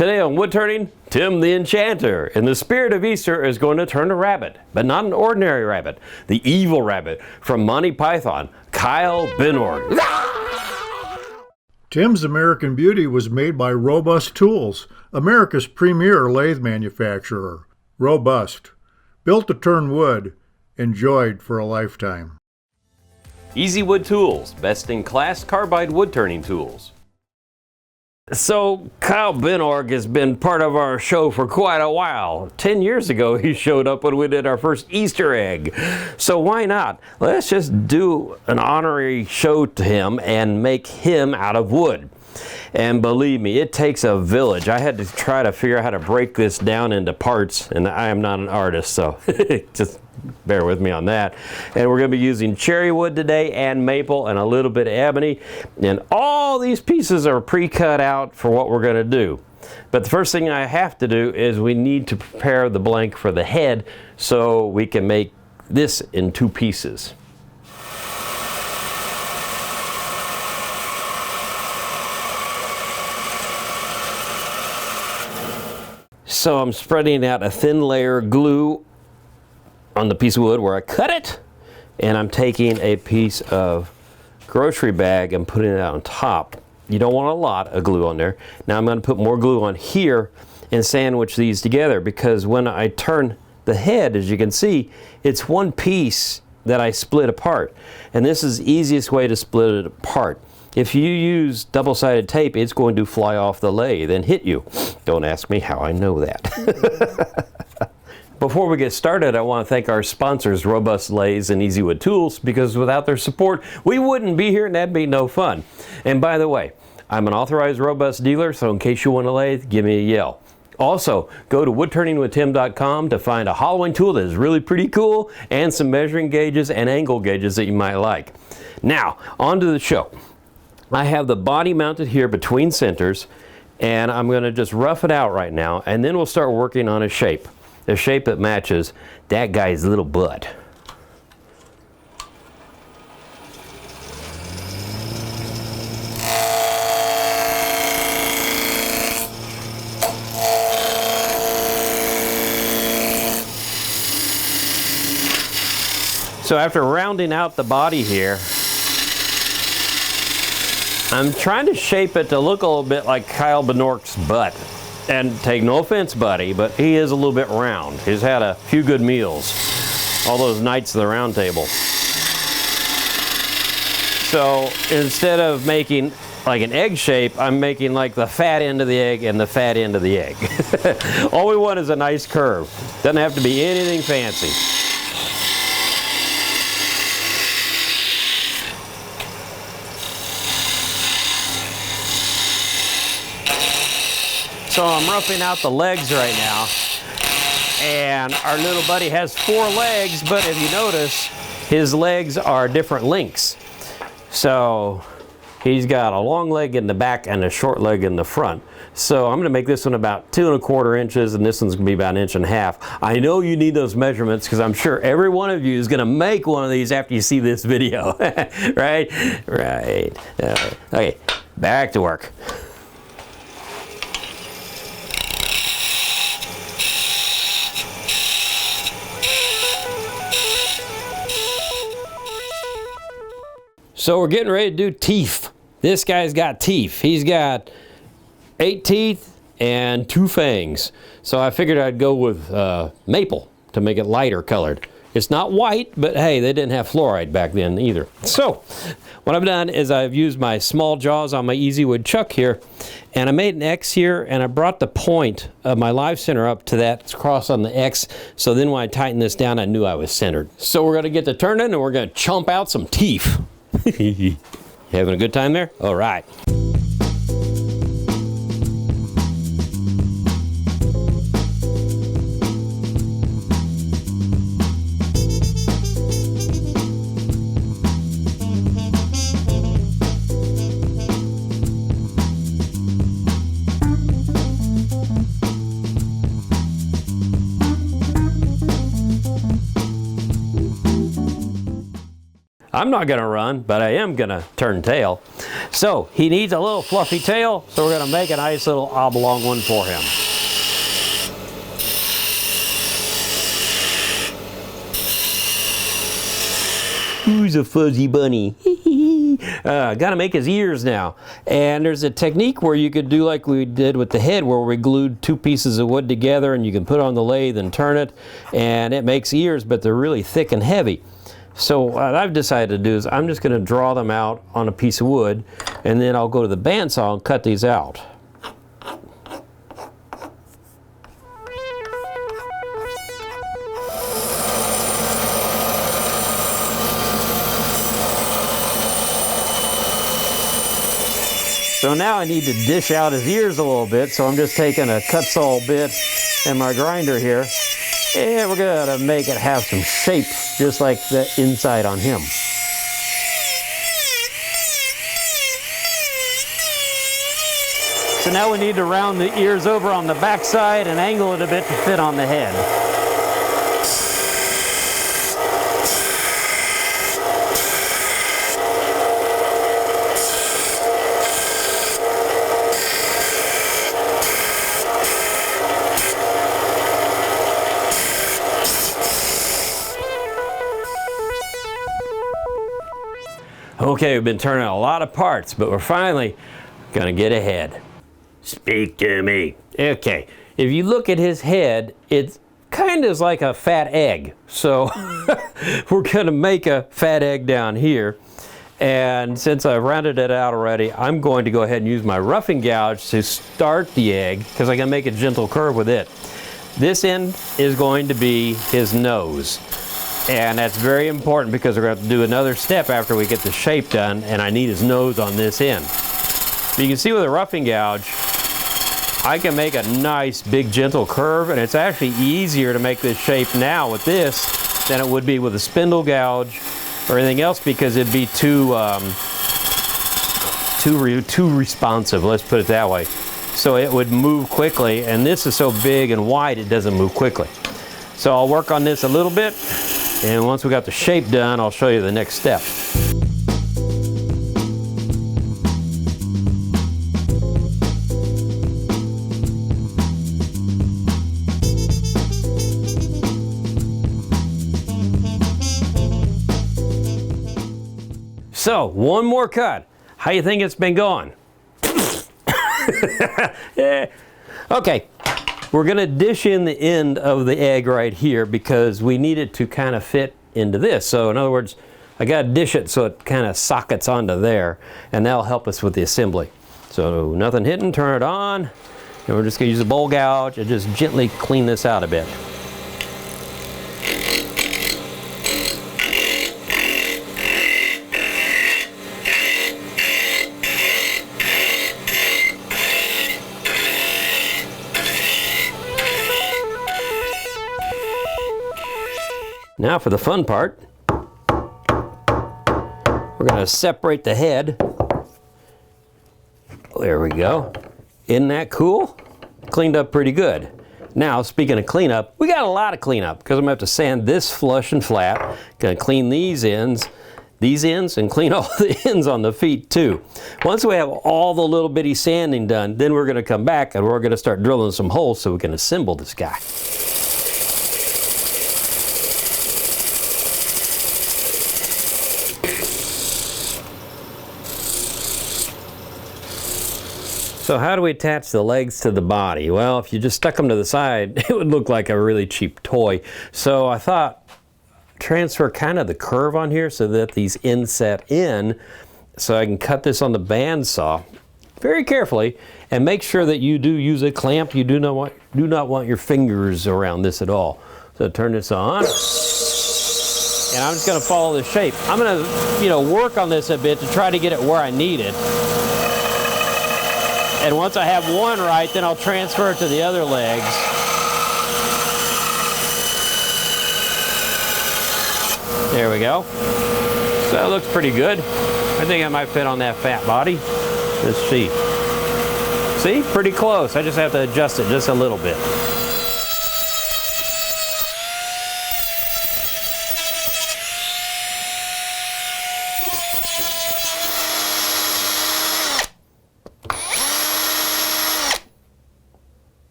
Today on Woodturning, Tim the Enchanter, in the spirit of Easter, is going to turn a rabbit, but not an ordinary rabbit, the evil rabbit from Monty Python, Caerbannog. Tim's American Beauty was made by Robust Tools, America's premier lathe manufacturer. Robust, built to turn wood, enjoyed for a lifetime. Easy Wood Tools, best-in-class carbide wood turning tools. So Caerbannog has been part of our show for quite a while. 10 years ago he showed up when we did our first Easter egg. So why not? Let's just do an honorary show to him and make him out of wood. And believe me, it takes a village. I had to try to figure out how to break this down into parts, and I am not an artist, so just bear with me on that. And we're going to be using cherry wood today and maple and a little bit of ebony. And all these pieces are pre-cut out for what we're going to do. But the first thing I have to do is we need to prepare the blank for the head so we can make this in two pieces. So I'm spreading out a thin layer of glue on the piece of wood where I cut it, and I'm taking a piece of grocery bag and putting it on top. You don't want a lot of glue on there. Now I'm going to put more glue on here and sandwich these together, because when I turn the head, as you can see, it's one piece that I split apart, and this is the easiest way to split it apart. If you use double-sided tape, it's going to fly off the lathe and hit you. Don't ask me how I know that. Before we get started, I want to thank our sponsors, Robust Lathes and Easy Wood Tools, because without their support, we wouldn't be here and that'd be no fun. And by the way, I'm an authorized Robust dealer, so in case you want a lathe, give me a yell. Also, go to woodturningwithtim.com to find a hollowing tool that is really pretty cool and some measuring gauges and angle gauges that you might like. Now, on to the show. I have the body mounted here between centers, and I'm going to just rough it out right now, and then we'll start working on a shape that matches that guy's little butt. So after rounding out the body here, I'm trying to shape it to look a little bit like Caerbannogg's butt. And take no offense, buddy, but he is a little bit round. He's had a few good meals, all those nights of the round table. So instead of making like an egg shape, I'm making like the fat end of the egg and the fat end of the egg. All we want is a nice curve. Doesn't have to be anything fancy. So I'm roughing out the legs right now, and our little buddy has 4 legs, but if you notice, his legs are different lengths. So he's got a long leg in the back and a short leg in the front. So I'm going to make this one about 2 1/4 inches, and this one's going to be about 1.5 inches. I know you need those measurements because I'm sure every one of you is going to make one of these after you see this video. Right? Right. Okay, back to work. So we're getting ready to do teeth. This guy's got teeth. He's got 8 teeth and 2 fangs. So I figured I'd go with maple to make it lighter colored. It's not white, but hey, they didn't have fluoride back then either. So what I've done is I've used my small jaws on my Easy Wood chuck here, and I made an X here, and I brought the point of my live center up to that cross on the X, so then when I tightened this down, I knew I was centered. So we're gonna get to turning, and we're gonna chomp out some teeth. Having a good time there? All right. I'm not gonna run, but I am gonna turn tail. So he needs a little fluffy tail, so we're gonna make a nice little oblong one for him. Who's a fuzzy bunny? Gotta make his ears now. And there's a technique where you could do like we did with the head, where we glued 2 pieces of wood together and you can put it on the lathe and turn it, and it makes ears, but they're really thick and heavy. So what I've decided to do is I'm just gonna draw them out on a piece of wood, and then I'll go to the bandsaw and cut these out. So now I need to dish out his ears a little bit, so I'm just taking a cut saw bit and my grinder here, and we're gonna make it have some shape, just like the inside on him. So now we need to round the ears over on the back side and angle it a bit to fit on the head. Okay, we've been turning a lot of parts, but we're finally gonna get ahead. Speak to me. Okay, if you look at his head, it's kind of like a fat egg. So we're gonna make a fat egg down here. And since I've rounded it out already, I'm going to go ahead and use my roughing gouge to start the egg, because I can make a gentle curve with it. This end is going to be his nose. And that's very important because we're going to have to do another step after we get the shape done, and I need his nose on this end. You can see with a roughing gouge, I can make a nice big gentle curve, and it's actually easier to make this shape now with this than it would be with a spindle gouge or anything else, because it'd be too responsive, let's put it that way. So it would move quickly, and this is so big and wide it doesn't move quickly. So I'll work on this a little bit, and once we got the shape done, I'll show you the next step. So, one more cut. How you think it's been going? Yeah. Okay. We're going to dish in the end of the egg right here because we need it to kind of fit into this. So in other words, I got to dish it so it kind of sockets onto there, and that'll help us with the assembly. So nothing hitting, turn it on, and we're just going to use a bowl gouge and just gently clean this out a bit. Now for the fun part, we're going to separate the head. There we go. Isn't that cool? Cleaned up pretty good. Now, speaking of cleanup, we got a lot of cleanup because I'm going to have to sand this flush and flat. Going to clean these ends, and clean all the ends on the feet too. Once we have all the little bitty sanding done, then we're going to come back and we're going to start drilling some holes so we can assemble this guy. So how do we attach the legs to the body? Well, if you just stuck them to the side, it would look like a really cheap toy. So I thought, transfer kind of the curve on here so that these inset in, so I can cut this on the bandsaw very carefully, and make sure that you do use a clamp. You do not want your fingers around this at all. So turn this on, and I'm just going to follow the shape. I'm going to, work on this a bit to try to get it where I need it. And once I have one right, then I'll transfer it to the other legs. There we go. So that looks pretty good. I think I might fit on that fat body. Let's see. See? Pretty close. I just have to adjust it just a little bit.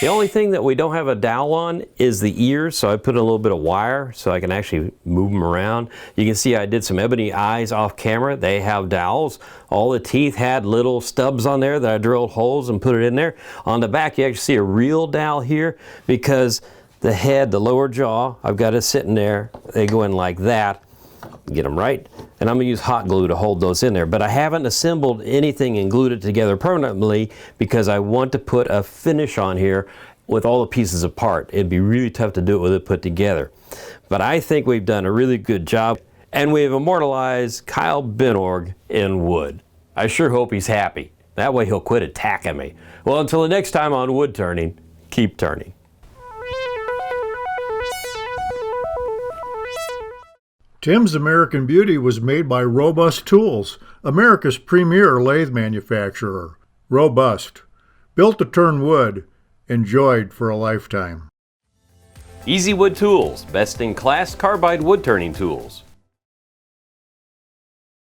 The only thing that we don't have a dowel on is the ears, so I put a little bit of wire so I can actually move them around. You can see I did some ebony eyes off camera. They have dowels. All the teeth had little stubs on there that I drilled holes and put it in there. On the back, you actually see a real dowel here because the head, the lower jaw, I've got it sitting there. They go in like that. Get them right, and I'm going to use hot glue to hold those in there, but I haven't assembled anything and glued it together permanently because I want to put a finish on here with all the pieces apart. It'd be really tough to do it with it put together, but I think we've done a really good job, and we've immortalized Caerbannog in wood. I sure hope he's happy. That way he'll quit attacking me. Well, until the next time on Wood Turning, keep turning. Tim's American Beauty was made by Robust Tools, America's premier lathe manufacturer. Robust. Built to turn wood. Enjoyed for a lifetime. Easy Wood Tools, best in class carbide wood turning tools.